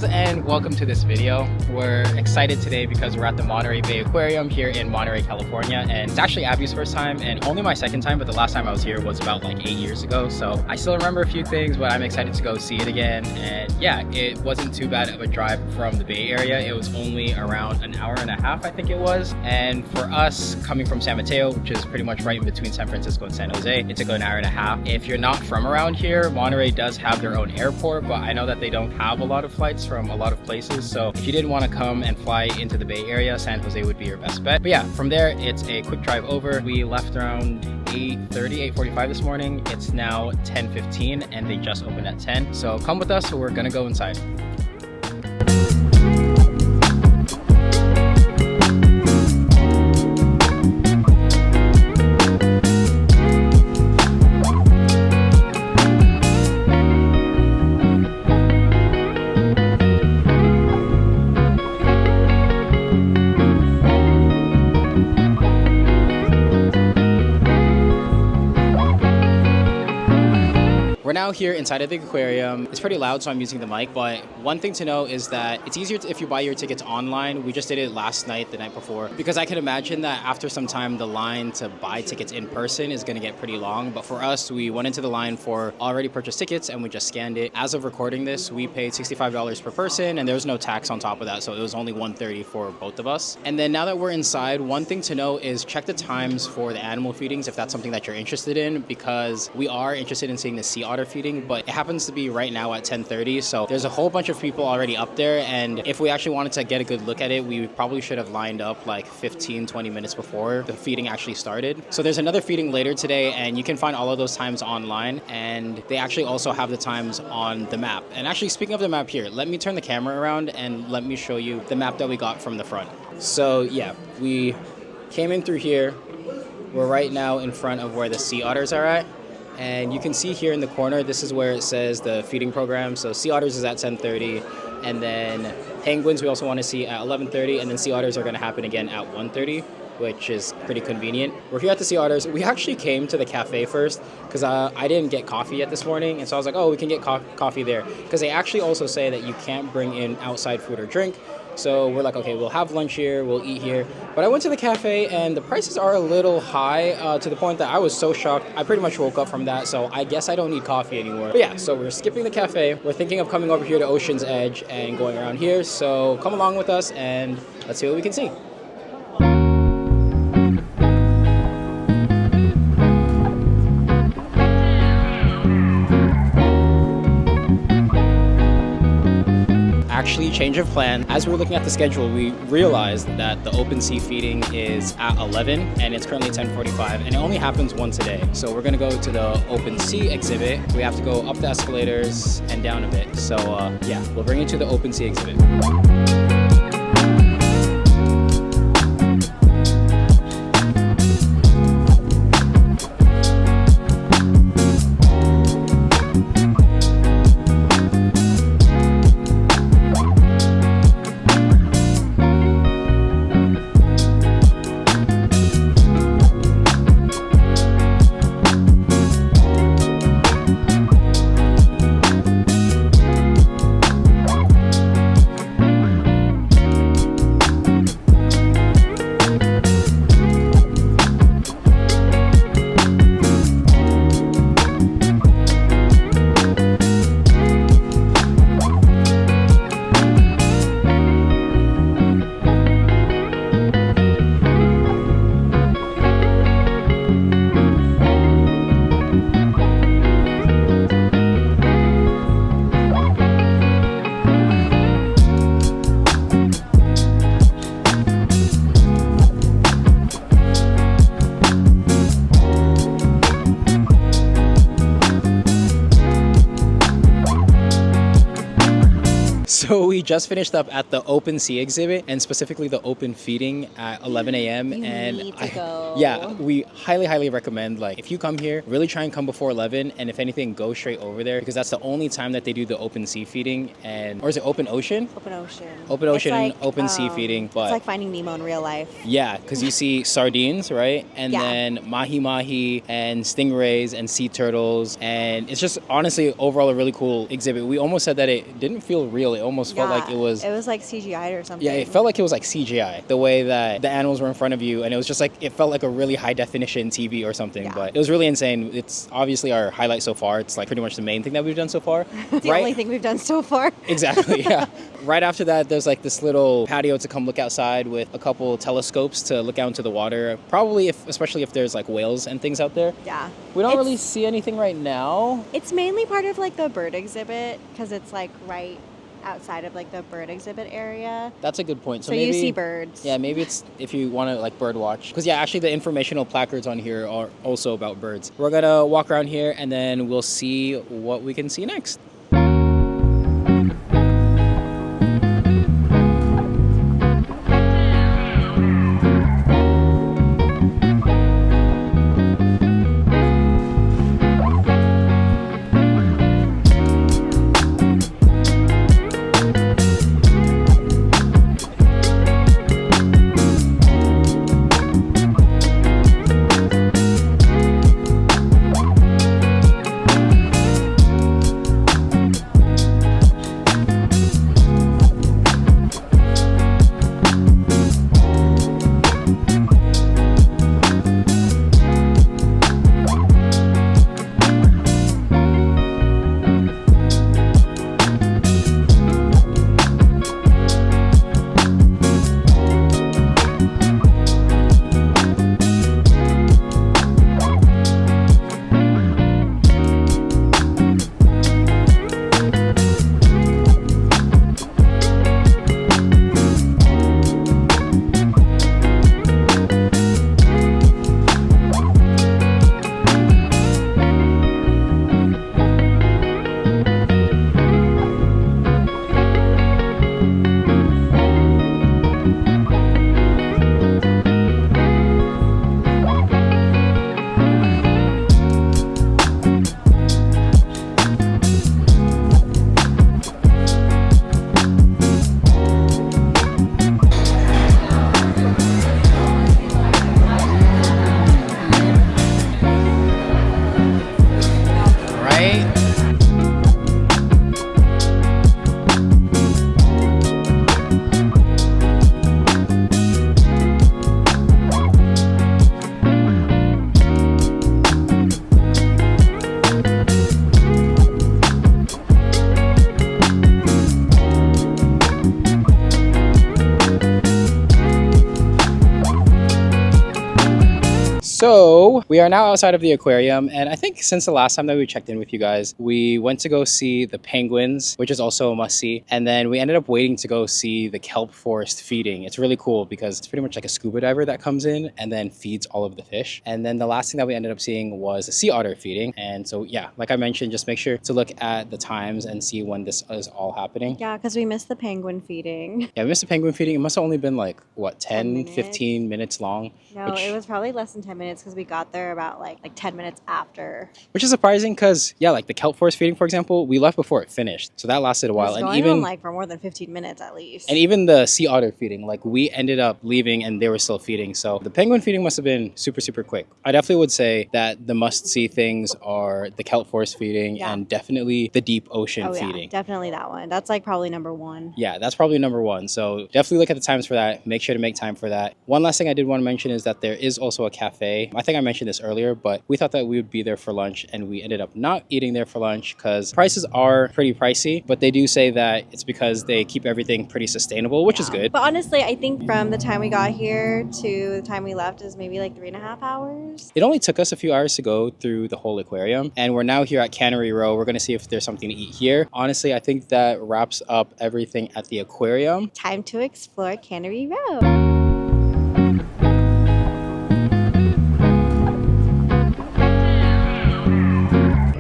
guys, and welcome to this video. We're excited today because we're at the Monterey Bay Aquarium here in Monterey, California, and it's actually Abby's first time and only my second time, but the last time I was here was about like 8 years ago, so I still remember a few things, but I'm excited to go see it again. And yeah, it wasn't too bad of a drive from the Bay Area. It was only around an hour and a half, I think it was, and for us coming from San Mateo, which is pretty much right in between San Francisco and San Jose, it took an hour and a half. If you're not from around here, Monterey does have their own airport, but I know that they don't have a lot of flights from a lot of places, so if you didn't want to come and fly into the Bay Area, San Jose would be your best bet. But yeah, from there it's a quick drive over. We left around 8:45 this morning. It's now 10:15 and they just opened at 10, so come with us. We're gonna go inside. We're now here inside of the aquarium. It's pretty loud, so I'm using the mic, but one thing to know is that it's easier if you buy your tickets online. We just did it last night, the night before, because I can imagine that after some time, the line to buy tickets in person is gonna get pretty long. But for us, we went into the line for already purchased tickets and we just scanned it. As of recording this, we paid $65 per person and there was no tax on top of that, so it was only $130 for both of us. And then now that we're inside, one thing to know is check the times for the animal feedings if that's something that you're interested in, because we are interested in seeing the sea otter feeding, but it happens to be right now at 10:30, so there's a whole bunch of people already up there, and if we actually wanted to get a good look at it, we probably should have lined up like 15-20 minutes before the feeding actually started. So there's another feeding later today, and you can find all of those times online, and they actually also have the times on the map. And actually, speaking of the map here, let me turn the camera around and let me show you the map that we got from the front. So yeah, we came in through here. We're right now in front of where the sea otters are at. And you can see here in the corner, this is where it says the feeding program. So sea otters is at 10:30, and then penguins we also want to see at 11:30, and then sea otters are going to happen again at 1:30, which is pretty convenient. We're here at the sea otters. We actually came to the cafe first because I didn't get coffee yet this morning, and so I was like, oh, we can get coffee there, because they actually also say that you can't bring in outside food or drink. So we're like, okay, we'll have lunch here, we'll eat here. But I went to the cafe and the prices are a little high, to the point that I was so shocked. I pretty much woke up from that, so I guess I don't need coffee anymore. But yeah, so we're skipping the cafe. We're thinking of coming over here to Ocean's Edge and going around here. So come along with us and let's see what we can see. Actually, change of plan. As we were looking at the schedule, we realized that the open sea feeding is at 11 and it's currently 10:45, and it only happens once a day. So we're gonna go to the open sea exhibit. We have to go up the escalators and down a bit. So yeah, we'll bring you to the open sea exhibit. So we just finished up at the open sea exhibit, and specifically the open feeding at 11 a.m. Yeah, we highly recommend, like, if you come here, really try and come before 11, and if anything, go straight over there, because that's the only time that they do the open sea feeding. And or is it open ocean? Open ocean. Open ocean and open sea feeding. But it's like Finding Nemo in real life. Yeah, because you see sardines, right? And then mahi-mahi and stingrays and sea turtles, and it's just honestly overall a really cool exhibit. We almost said that it didn't feel real. It almost almost felt like it was like CGI or something. Yeah, it felt like it was like CGI, the way that the animals were in front of you, and it was just like, it felt like a really high definition TV or something, but it was really insane. It's obviously our highlight so far. It's like pretty much the main thing that we've done so far. The only thing we've done so far. Exactly, yeah. Right after that, there's like this little patio to come look outside with a couple telescopes to look out into the water. Probably, especially if there's like whales and things out there. Yeah. We don't really see anything right now. It's mainly part of like the bird exhibit because it's like right outside of like the bird exhibit area. That's a good point. So maybe, you see birds. Yeah, maybe it's if you want to like bird watch. Because yeah, actually the informational placards on here are also about birds. We're gonna walk around here and then we'll see what we can see next. So we are now outside of the aquarium, and I think since the last time that we checked in with you guys, we went to go see the penguins, which is also a must-see, and then we ended up waiting to go see the kelp forest feeding. It's really cool because it's pretty much like a scuba diver that comes in and then feeds all of the fish. And then the last thing that we ended up seeing was the sea otter feeding. And so yeah, like I mentioned, just make sure to look at the times and see when this is all happening. Yeah, because we missed the penguin feeding. Yeah, we missed the penguin feeding. It must have only been like, what, 10 15 minutes long? No, it was probably less than 10 minutes because we got there about like 10 minutes after. Which is surprising because, yeah, like the kelp forest feeding, for example, we left before it finished. So that lasted a while. It was going on like for more than 15 minutes at least. And even the sea otter feeding, like we ended up leaving and they were still feeding. So the penguin feeding must have been super, super quick. I definitely would say that the must-see things are the kelp forest feeding and definitely the deep ocean feeding. Definitely that one. That's like probably number one. Yeah, that's probably number one. So definitely look at the times for that. Make sure to make time for that. One last thing I did want to mention is that there is also a cafe. I think I mentioned this earlier, but we thought that we would be there for lunch and we ended up not eating there for lunch because prices are pretty pricey, but they do say that it's because they keep everything pretty sustainable, which is good. But honestly, I think from the time we got here to the time we left is maybe like 3.5 hours. It only took us a few hours to go through the whole aquarium, and we're now here at Cannery Row. We're going to see if there's something to eat here. Honestly, I think that wraps up everything at the aquarium. Time to explore Cannery Row.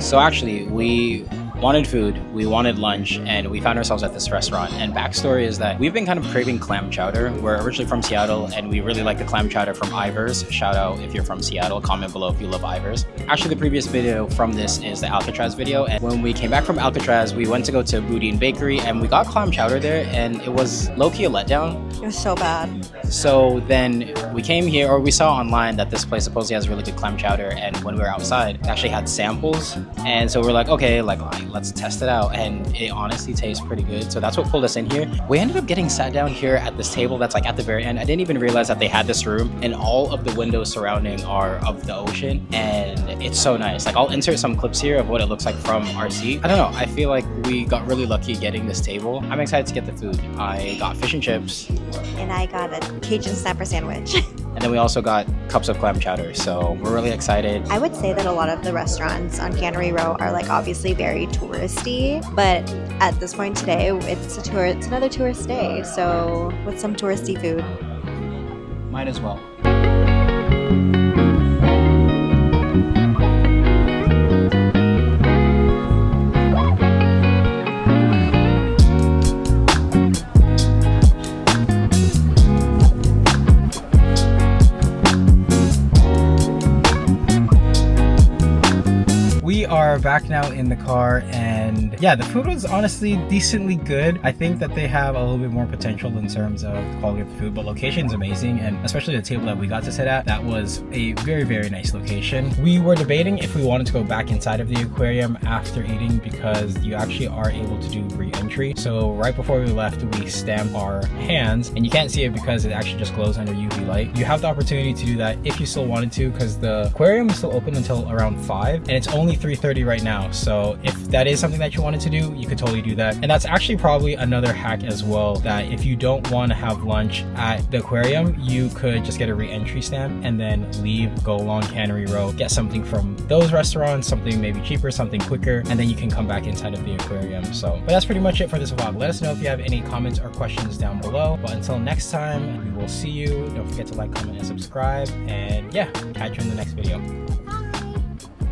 So actually, we wanted food, we wanted lunch, and we found ourselves at this restaurant. And backstory is that we've been kind of craving clam chowder. We're originally from Seattle, and we really like the clam chowder from Ivers. Shout out if you're from Seattle, comment below if you love Ivers. Actually, the previous video from this is the Alcatraz video, and when we came back from Alcatraz, we went to go to Boudin Bakery, and we got clam chowder there, and it was low-key a letdown. It was so bad. So then we came here, or we saw online that this place supposedly has really good clam chowder, and when we were outside, it actually had samples, and so we're like, okay, like let's test it out. And it honestly tastes pretty good. So that's what pulled us in here. We ended up getting sat down here at this table that's like at the very end. I didn't even realize that they had this room, and all of the windows surrounding are of the ocean, and it's so nice. Like, I'll insert some clips here of what it looks like from our seat. I don't know, I feel like we got really lucky getting this table. I'm excited to get the food. I got fish and chips. And I got a Cajun snapper sandwich. And then we also got cups of clam chowder, so we're really excited. I would say that a lot of the restaurants on Cannery Row are like obviously very touristy, but at this point today, it's another tourist day, so with some touristy food. Might as well. We are back now in the car, and yeah, the food was honestly decently good. I think that they have a little bit more potential in terms of the quality of the food, but location's amazing, and especially the table that we got to sit at, that was a very, very nice location. We were debating if we wanted to go back inside of the aquarium after eating, because you actually are able to do re-entry. So right before we left, we stamped our hands, and you can't see it because it actually just glows under UV light. You have the opportunity to do that if you still wanted to, because the aquarium is still open until around 5, and it's only 3:30 right now. So if that is something that you wanted to do, you could totally do that. And that's actually probably another hack as well, that if you don't want to have lunch at the aquarium, you could just get a re-entry stamp and then leave, go along Cannery Row, get something from those restaurants, something maybe cheaper, something quicker, and then you can come back inside of the aquarium. So, but that's pretty much it for this vlog. Let us know if you have any comments or questions down below. But until next time, we will see you. Don't forget to like, comment, and subscribe. And yeah, catch you in the next video.